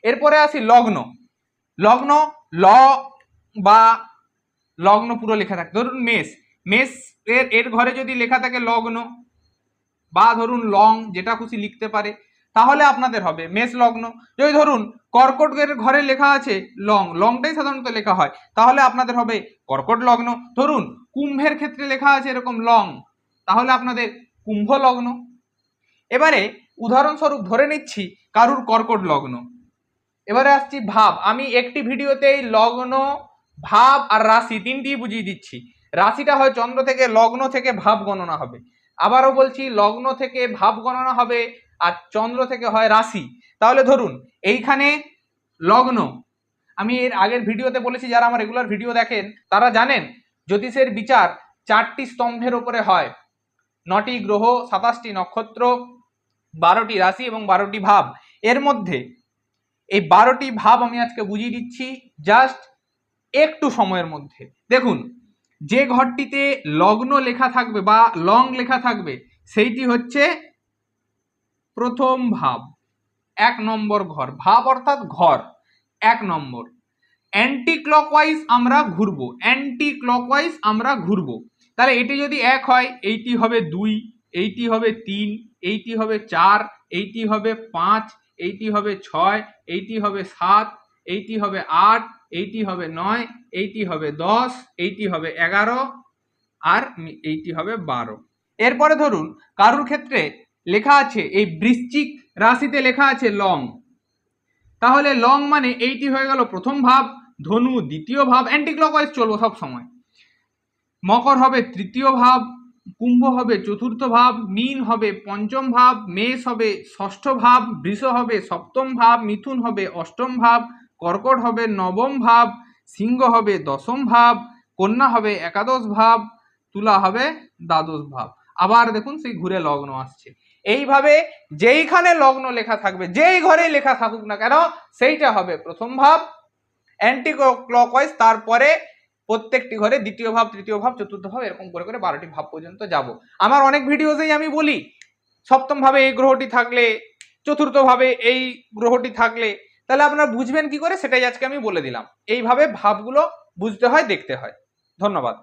এরপরে আসি লগ্ন। লগ্ন ল বা লগ্ন পুরো লেখা থাকে, ধরুন মেষ, মেষ এর ঘরে যদি লেখা থাকে লগ্ন বা ধরুন লং, যেটা খুশি লিখতে পারে, তাহলে আপনাদের হবে মেষ লগ্ন। যদি ধরুন কর্কটের ঘরে লেখা আছে লং, লংটাই সাধারণত লেখা হয়, তাহলে আপনাদের হবে কর্কট লগ্ন। ধরুন কুম্ভের ক্ষেত্রে লেখা আছে এরকম লং, তাহলে আপনাদের কুম্ভ লগ্ন। এবারে উদাহরণস্বরূপ ধরে নিচ্ছি কারুর কর্কট লগ্ন। এবারে আসছি ভাব। আমি একটি ভিডিওতেই লগ্ন, ভাব আর রাশি তিনটি বুঝিয়ে দিচ্ছি। রাশিটা হয় চন্দ্র থেকে, লগ্ন থেকে ভাব গণনা হবে। আবারও বলছি, লগ্ন থেকে ভাব গণনা হবে আর চন্দ্র থেকে হয় রাশি। তাহলে ধরুন এইখানে লগ্ন, আমি এর আগের ভিডিওতে বলেছি, যারা আমার রেগুলার ভিডিও দেখেন তারা জানেন জ্যোতিষের বিচার 4টি স্তম্ভের উপরে হয়, 9টি গ্রহ, 27টি নক্ষত্র, 12টি রাশি এবং 12টি ভাব। এর মধ্যে এই 12টি ভাব আমি আজকে বুঝিয়ে দিচ্ছি জাস্ট একটু সময়ের মধ্যে। দেখুন, যে ঘরটিতে লগ্ন লেখা থাকবে বা লং লেখা থাকবে সেইটি হচ্ছে প্রথম ভাব, 1 নম্বর ঘর। ভাব অর্থাৎ ঘর, 1 নম্বর। অ্যান্টি ক্লকওয়াইজ আমরা ঘুরবো, অ্যান্টি ক্লকওয়াইজ আমরা ঘুরবো। তাহলে এটি যদি 1 হয়, এইটি হবে 2, এইটি হবে 3, এইটি হবে 4, এইটি হবে 5, এইটি হবে 6, এইটি হবে 7, এইটি হবে 8, এইটি হবে 9, এইটি হবে 10, এইটি হবে 11 আর এইটি হবে 12। এরপরে ধরুন কারুর ক্ষেত্রে লেখা আছে এই বৃশ্চিক রাশিতে লেখা আছে লং, তাহলে লং মানে এইটি হয়ে গেল প্রথম ভাব, ধনু দ্বিতীয় ভাব, অ্যান্টি ক্লকওয়াইজ চলবো সব সময়। মকর হবে তৃতীয় ভাব, কুম্ভ হবে চতুর্থ ভাব, মীন হবে পঞ্চম ভাব, মেষ হবে ষষ্ঠ ভাব, বৃষ হবে সপ্তম ভাব, মিথুন হবে অষ্টম ভাব, কর্কট হবে নবম ভাব, সিংহ হবে দশম ভাব, কন্যা হবে একাদশ ভাব, তুলা হবে দ্বাদশ ভাব। আবার দেখুন সেই ঘুরে লগ্ন আসছে। এইভাবে যেইখানে লগ্ন লেখা থাকবে, যেই ঘরে লেখা থাকুক না কেন, সেইটা হবে প্রথম ভাব অ্যান্টি ক্লকওয়াইজ, তারপরে প্রত্যেকটি ঘরে দ্বিতীয় ভাব, তৃতীয় ভাব, চতুর্থ ভাব, এরকম করে করে 12টি ভাব পর্যন্ত যাব। আমার অনেক ভিডিওতেই আমি বলি সপ্তম ভাবে এই গ্রহটি থাকলে, চতুর্থ ভাবে এই গ্রহটি থাকলে, তাহলে আপনারা বুঝবেন কি করে সেটাই আজকে আমি বলে দিলাম। এইভাবে ভাবগুলো বুঝতে হয়, দেখতে হয়। ধন্যবাদ।